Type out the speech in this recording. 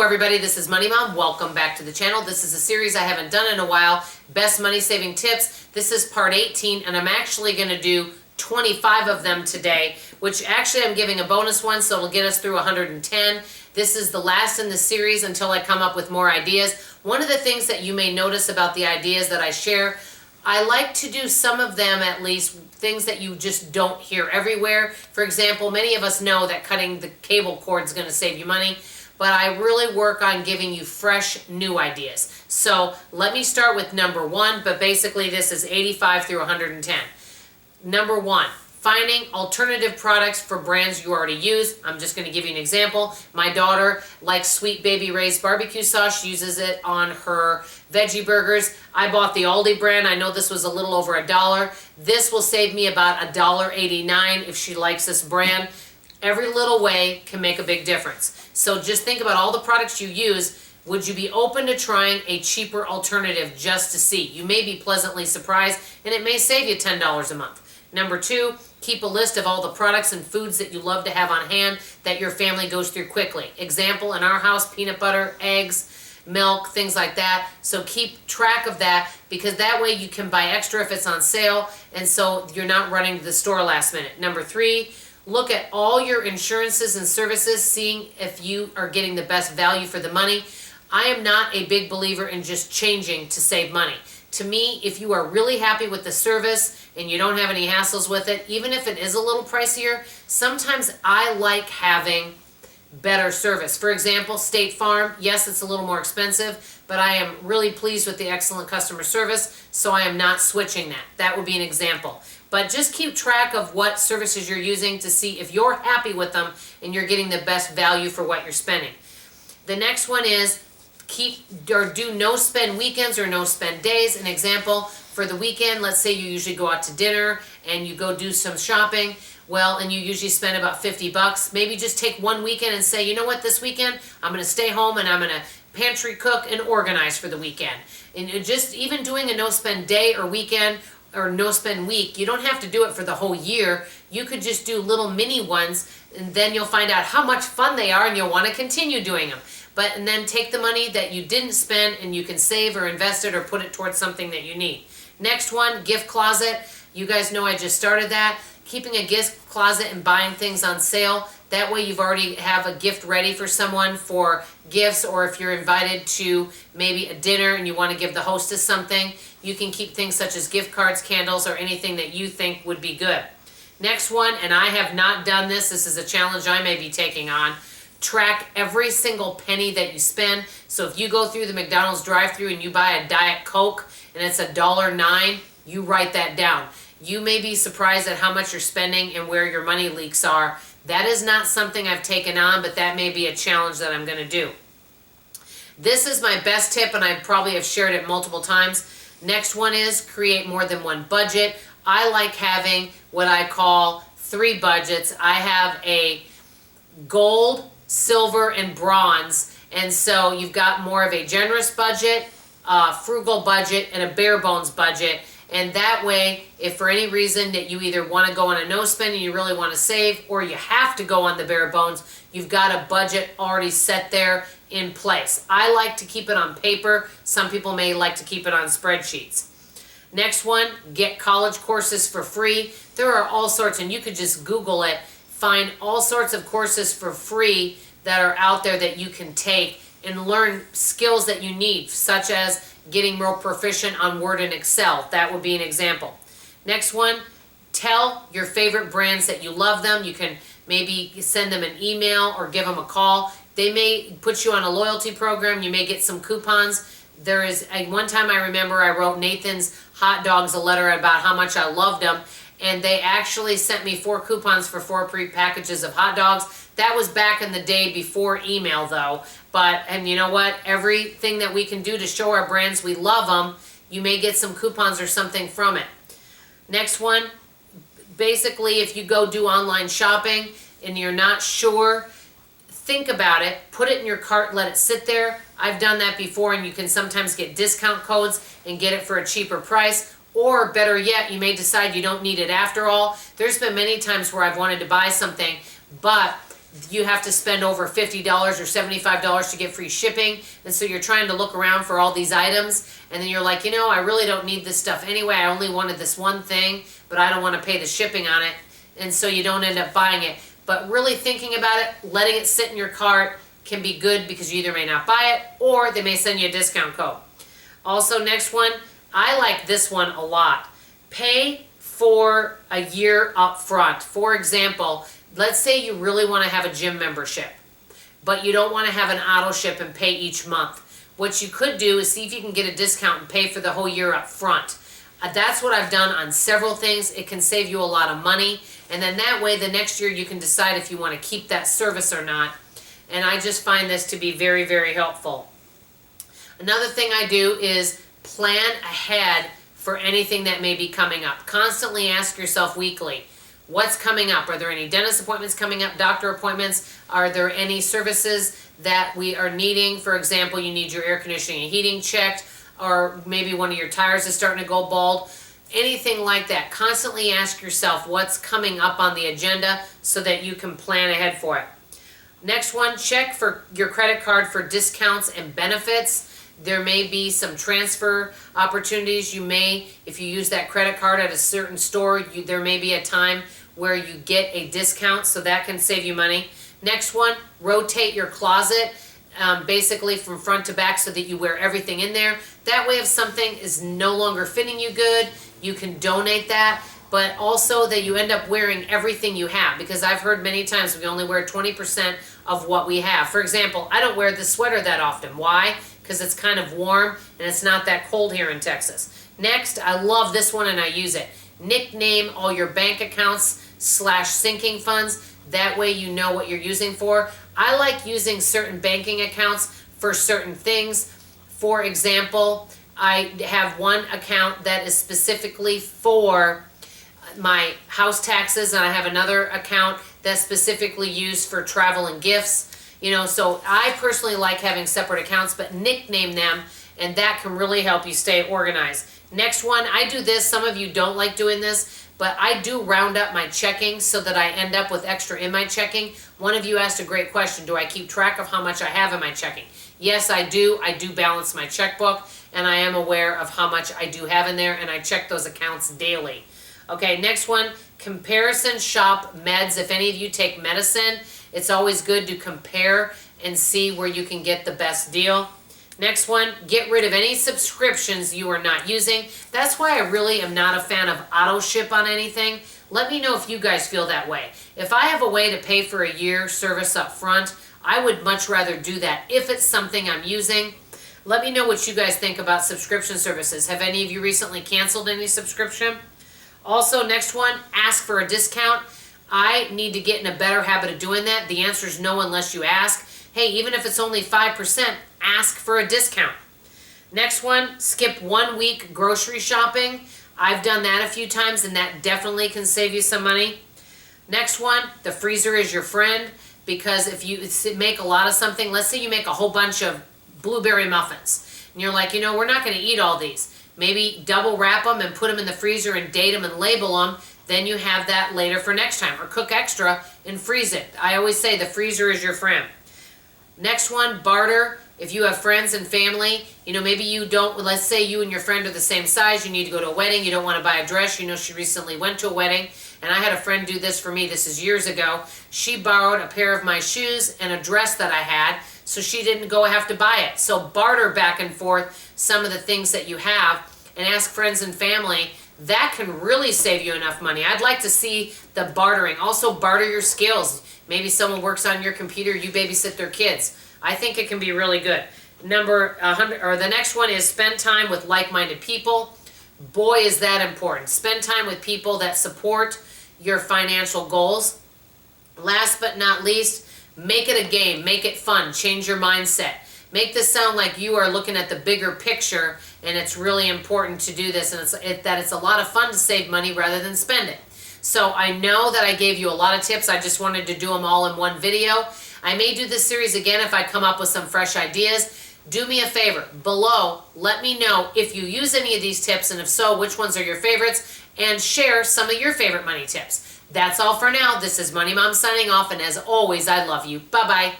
everybody, this is Money Mom. Welcome back to the channel. This is a series I haven't done in a while, Best Money Saving Tips. This is part 18 and I'm actually going to do 25 of them today, which actually I'm giving a bonus one, so it'll get us through 110. This is the last in the series until I come up with more ideas. One of the things that you may notice about the ideas that I share, I like to do some of them at least, things that you just don't hear everywhere. For example, many of us know that cutting the cable cord is going to save you money, but I really work on giving you fresh, new ideas. So let me start with number one, but basically this is 85 through 110. Number one, finding alternative products for brands you already use. I'm just going to give you an example. My daughter likes Sweet Baby Ray's barbecue sauce. She uses it on her veggie burgers. I bought the Aldi brand. I know this was a little over $1. This will save me about $1.89 if she likes this brand. Every little way can make a big difference. So just think about all the products you use. Would you be open to trying a cheaper alternative just to see? You may be pleasantly surprised and it may save you $10 a month. Number two, keep a list of all the products and foods that you love to have on hand that your family goes through quickly. Example, in our house, peanut butter, eggs, milk, things like that. So keep track of that because that way you can buy extra if it's on sale and so you're not running to the store last minute. Number three, look at all your insurances and services, seeing if you are getting the best value for the money. I am not a big believer in just changing to save money. To me, if you are really happy with the service and you don't have any hassles with it, even if it is a little pricier, sometimes I like having better service. For example, State Farm, yes, it's a little more expensive, but I am really pleased with the excellent customer service, so I am not switching that. That would be an example. But just keep track of what services you're using to see if you're happy with them and you're getting the best value for what you're spending. The next one is do no spend weekends or no spend days. An example, for the weekend, let's say you usually go out to dinner and you go do some shopping, well, and you usually spend about 50 bucks. Maybe just take one weekend and say, you know what, this weekend I'm going to stay home and I'm going to pantry cook and organize for the weekend. And just even doing a no spend day or weekend or no spend week, you don't have to do it for the whole year. You could just do little mini ones and then you'll find out how much fun they are and you'll want to continue doing them. And then take the money that you didn't spend and you can save or invest it or put it towards something that you need. Next one, gift closet. You guys know I just started that. Keeping a gift closet and buying things on sale. That way you've already have a gift ready for someone for gifts, or if you're invited to maybe a dinner and you want to give the hostess something, you can keep things such as gift cards, candles, or anything that you think would be good. Next one, and I have not done this. This is a challenge I may be taking on. Track every single penny that you spend. So if you go through the McDonald's drive-thru and you buy a Diet Coke and it's $1.09, you write that down. You may be surprised at how much you're spending and where your money leaks are. That is not something I've taken on, but that may be a challenge that I'm going to do. This is my best tip, and I probably have shared it multiple times. Next one is create more than one budget. I like having what I call 3 budgets. I have a gold, silver, and bronze, and so you've got more of a generous budget, frugal budget, and a bare bones budget. And that way, if for any reason that you either want to go on a no spend and you really want to save, or you have to go on the bare bones, you've got a budget already set there in place. I like to keep it on paper. Some people may like to keep it on spreadsheets. Next one, get college courses for free. There are all sorts, and you could just Google it, find all sorts of courses for free that are out there that you can take and learn skills that you need, such as getting more proficient on Word and Excel. That would be an example. Next one, tell your favorite brands that you love them. You can maybe send them an email or give them a call. They may put you on a loyalty program. You may get some coupons. There is one time I remember I wrote Nathan's Hot Dogs a letter about how much I loved them, and they actually sent me 4 coupons for 4 free packages of hot dogs. That was back in the day before email though. And you know what? Everything that we can do to show our brands we love them, you may get some coupons or something from it. Next one, basically if you go do online shopping and you're not sure, think about it, put it in your cart, let it sit there. I've done that before, and you can sometimes get discount codes and get it for a cheaper price. Or better yet, you may decide you don't need it after all. There's been many times where I've wanted to buy something, but you have to spend over $50 or $75 to get free shipping, and so you're trying to look around for all these items, and then you're like, I really don't need this stuff anyway, I only wanted this one thing, but I don't want to pay the shipping on it, and so you don't end up buying it. But really thinking about it, letting it sit in your cart can be good, because you either may not buy it, or they may send you a discount code. Also, next one, I like this one a lot. Pay for a year up front. For example, let's say you really want to have a gym membership, but you don't want to have an auto ship and pay each month. What you could do is see if you can get a discount and pay for the whole year up front. That's what I've done on several things. It can save you a lot of money, and then that way the next year you can decide if you want to keep that service or not. And I just find this to be very, very helpful. Another thing I do is plan ahead for anything that may be coming up. Constantly ask yourself weekly, what's coming up? Are there any dentist appointments coming up, doctor appointments? Are there any services that we are needing? For example, you need your air conditioning and heating checked, or maybe one of your tires is starting to go bald. Anything like that. Constantly ask yourself what's coming up on the agenda so that you can plan ahead for it. Next one, check for your credit card for discounts and benefits. There may be some transfer opportunities. You may, if you use that credit card at a certain store, there may be a time where you get a discount, so that can save you money. Next one, rotate your closet, basically from front to back, so that you wear everything in there. That way, if something is no longer fitting you good, you can donate that, but also that you end up wearing everything you have, because I've heard many times we only wear 20% of what we have. For example, I don't wear the sweater that often. Why? Because it's kind of warm and it's not that cold here in Texas. Next, I love this one and I use it. Nickname all your bank accounts / sinking funds. That way you know what you're using for. I like using certain banking accounts for certain things. For example, I have one account that is specifically for my house taxes, and I have another account that's specifically used for travel and gifts. So I personally like having separate accounts, but nickname them, and that can really help you stay organized. Next one, I do this. Some of you don't like doing this, but I do round up my checking so that I end up with extra in my checking. One of you asked a great question. Do I keep track of how much I have in my checking? Yes, I do. I do balance my checkbook, and I am aware of how much I do have in there, and I check those accounts daily. Okay, next one, comparison shop meds. If any of you take medicine, it's always good to compare and see where you can get the best deal. Next one, get rid of any subscriptions you are not using. That's why I really am not a fan of auto ship on anything. Let me know if you guys feel that way. If I have a way to pay for a year service up front, I would much rather do that if it's something I'm using. Let me know what you guys think about subscription services. Have any of you recently canceled any subscription? Also, next one, ask for a discount. I need to get in a better habit of doing that. The answer is no unless you ask. Hey, even if it's only 5%, ask for a discount. Next one, skip 1 week grocery shopping. I've done that a few times, and that definitely can save you some money. Next one, the freezer is your friend, because if you make a lot of something, let's say you make a whole bunch of blueberry muffins, and you're like, we're not going to eat all these. Maybe double wrap them and put them in the freezer and date them and label them. Then you have that later for next time. Or cook extra and freeze it. I always say the freezer is your friend. Next one, barter. If you have friends and family, maybe you don't, let's say you and your friend are the same size, you need to go to a wedding, you don't want to buy a dress, she recently went to a wedding, and I had a friend do this for me, this is years ago. She borrowed a pair of my shoes and a dress that I had, so she didn't have to buy it. So barter back and forth some of the things that you have, and ask friends and family. That can really save you enough money. I'd like to see the bartering. Also barter your skills. Maybe someone works on your computer, you babysit their kids. I think it can be really good. The next one is spend time with like-minded people. Boy, is that important. Spend time with people that support your financial goals. Last but not least, make it a game. Make it fun. Change your mindset. Make this sound like you are looking at the bigger picture, and it's really important to do this, and it's a lot of fun to save money rather than spend it. So I know that I gave you a lot of tips. I just wanted to do them all in one video. I may do this series again if I come up with some fresh ideas. Do me a favor, below, let me know if you use any of these tips, and if so, which ones are your favorites, and share some of your favorite money tips. That's all for now. This is Money Mom signing off, and as always, I love you. Bye-bye.